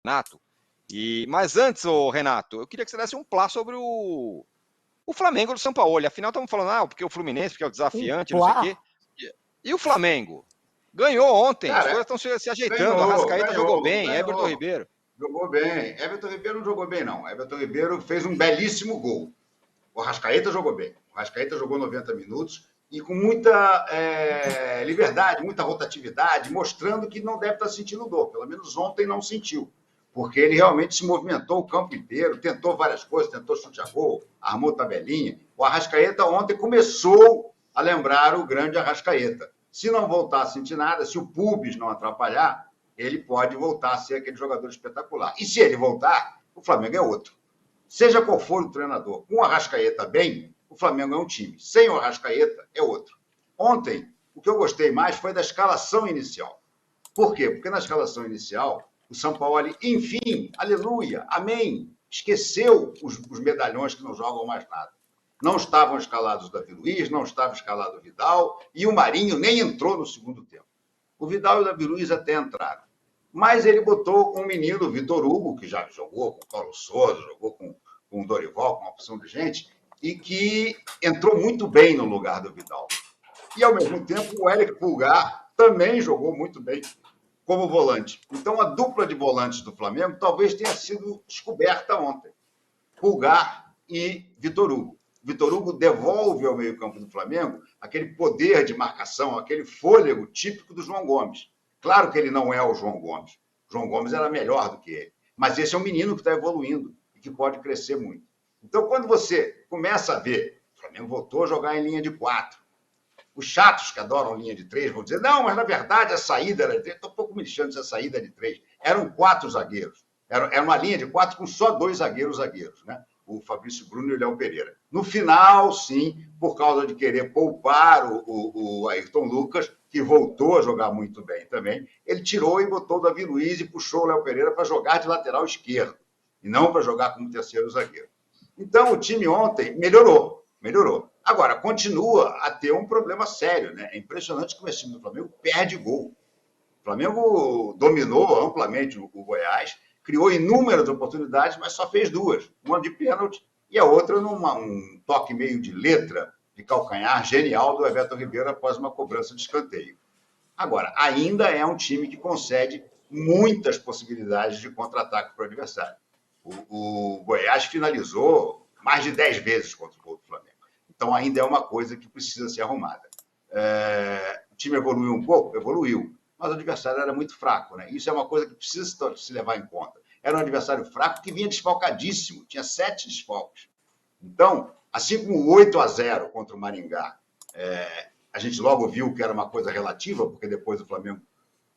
Renato. Mas antes, Renato, eu queria que você desse um plá sobre o Flamengo do São Paulo. Afinal, estamos falando, porque o Fluminense, porque é o desafiante, não sei o quê. E o Flamengo? Ganhou ontem, as coisas estão se ajeitando. A Arrascaeta jogou bem, Everton Ribeiro. Jogou bem. Everton Ribeiro não jogou bem, não. Everton Ribeiro fez um belíssimo gol. O Arrascaeta jogou bem. O Arrascaeta jogou 90 minutos e com muita liberdade, muita rotatividade, mostrando que não deve estar sentindo dor. Pelo menos ontem não sentiu, porque ele realmente se movimentou o campo inteiro, tentou várias coisas, tentou chute a gol, armou tabelinha. O Arrascaeta ontem começou a lembrar o grande Arrascaeta. Se não voltar a sentir nada, se o pubis não atrapalhar, ele pode voltar a ser aquele jogador espetacular. E se ele voltar, o Flamengo é outro. Seja qual for o treinador, com o Arrascaeta bem, o Flamengo é um time. Sem o Arrascaeta, é outro. Ontem, o que eu gostei mais foi da escalação inicial. Por quê? Porque na escalação inicial, o São Paulo, enfim, aleluia, amém, esqueceu os medalhões que não jogam mais nada. Não estavam escalados o Davi Luiz, não estava escalado o Vidal, e o Marinho nem entrou no segundo tempo. O Vidal e o Davi Luiz até entraram. Mas ele botou um menino, o Vitor Hugo, que já jogou com o Paulo Souza, jogou com o Dorival, com uma opção de gente, e que entrou muito bem no lugar do Vidal. E, ao mesmo tempo, o Eric Pulgar também jogou muito bem como volante. Então, a dupla de volantes do Flamengo talvez tenha sido descoberta ontem. Pulgar e Vitor Hugo. Vitor Hugo devolve ao meio-campo do Flamengo aquele poder de marcação, aquele fôlego típico do João Gomes. Claro que ele não é o João Gomes. O João Gomes era melhor do que ele. Mas esse é um menino que está evoluindo e que pode crescer muito. Então, quando você começa a ver, o Flamengo voltou a jogar em linha de 4. Os chatos que adoram linha de 3 vão dizer, não, mas na verdade a saída era de 3. Estou um pouco me lixando se a saída é de 3. Eram 4 zagueiros. Era uma linha de 4 com só 2 zagueiros, né? O Fabrício Bruno e o Léo Pereira. No final, sim, por causa de querer poupar o Ayrton Lucas, que voltou a jogar muito bem também, ele tirou e botou o Davi Luiz e puxou o Léo Pereira para jogar de lateral esquerdo, e não para jogar como terceiro zagueiro. Então, o time ontem melhorou. Agora, continua a ter um problema sério, né? É impressionante como esse time do Flamengo perde gol. O Flamengo dominou amplamente o Goiás, criou inúmeras oportunidades, mas só fez 2. Uma de pênalti e a outra num toque meio de letra, de calcanhar genial do Everton Ribeiro após uma cobrança de escanteio. Agora, ainda é um time que concede muitas possibilidades de contra-ataque para o adversário. O Goiás finalizou mais de 10 vezes contra o gol do Flamengo. Então, ainda é uma coisa que precisa ser arrumada. O time evoluiu um pouco? Evoluiu. Mas o adversário era muito fraco, né? Isso é uma coisa que precisa se levar em conta. Era um adversário fraco que vinha desfalcadíssimo, tinha 7 desfalques. Então, assim como o 8-0 contra o Maringá, a gente logo viu que era uma coisa relativa, porque depois o Flamengo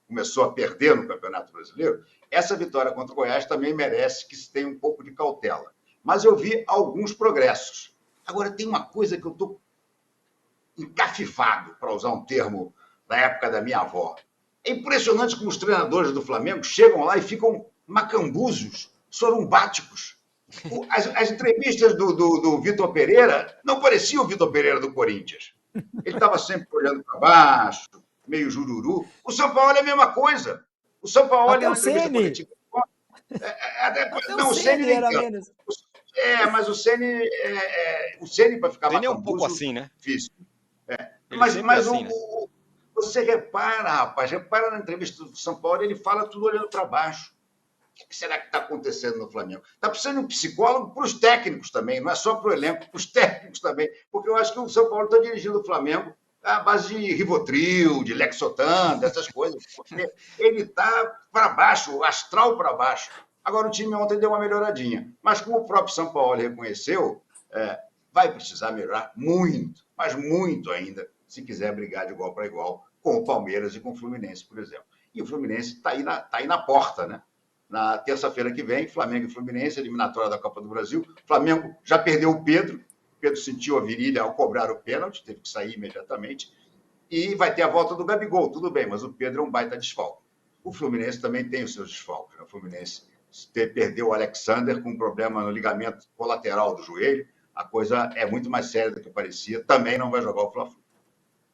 começou a perder no Campeonato Brasileiro, essa vitória contra o Goiás também merece que se tenha um pouco de cautela. Mas eu vi alguns progressos. Agora, tem uma coisa que eu estou encafifado, para usar um termo da época da minha avó. É impressionante como os treinadores do Flamengo chegam lá e ficam macambuzos, sorumbáticos. As entrevistas do Vitor Pereira não pareciam o Vitor Pereira do Corinthians. Ele estava sempre olhando para baixo, meio jururu. O São Paulo é a mesma coisa. O São Paulo até na entrevista coletiva... Não, o Ceni era menos. Mas o Ceni para ficar macambuzo... é um pouco assim, né? Difícil. Mas assim, né? Você repara, rapaz, na entrevista do São Paulo, ele fala tudo olhando para baixo. O que será que está acontecendo no Flamengo? Está precisando de um psicólogo para os técnicos também, não é só para o elenco, para os técnicos também, porque eu acho que o São Paulo está dirigindo o Flamengo à base de Rivotril, de Lexotan, dessas coisas, porque ele está para baixo, astral para baixo. Agora, o time ontem deu uma melhoradinha, mas como o próprio São Paulo reconheceu, vai precisar melhorar muito, mas muito ainda, se quiser brigar de igual para igual com o Palmeiras e com o Fluminense, por exemplo. E o Fluminense está aí na porta, né? Na terça-feira que vem, Flamengo e Fluminense, eliminatória da Copa do Brasil. Flamengo já perdeu o Pedro sentiu a virilha ao cobrar o pênalti, teve que sair imediatamente, e vai ter a volta do Gabigol, tudo bem, mas o Pedro é um baita desfalque. O Fluminense também tem os seus desfalques. O Fluminense perdeu o Alexander com um problema no ligamento colateral do joelho, a coisa é muito mais séria do que parecia, também não vai jogar o Fla-Flu.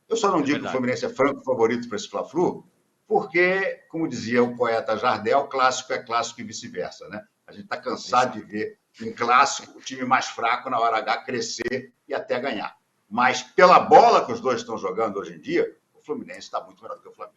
Eu só não digo que o Fluminense é franco favorito para esse Fla-Flu, porque, como dizia o poeta Jardel, clássico é clássico e vice-versa, né? A gente está cansado de ver em clássico o time mais fraco na hora H crescer e até ganhar. Mas pela bola que os dois estão jogando hoje em dia, o Fluminense está muito melhor do que o Flamengo.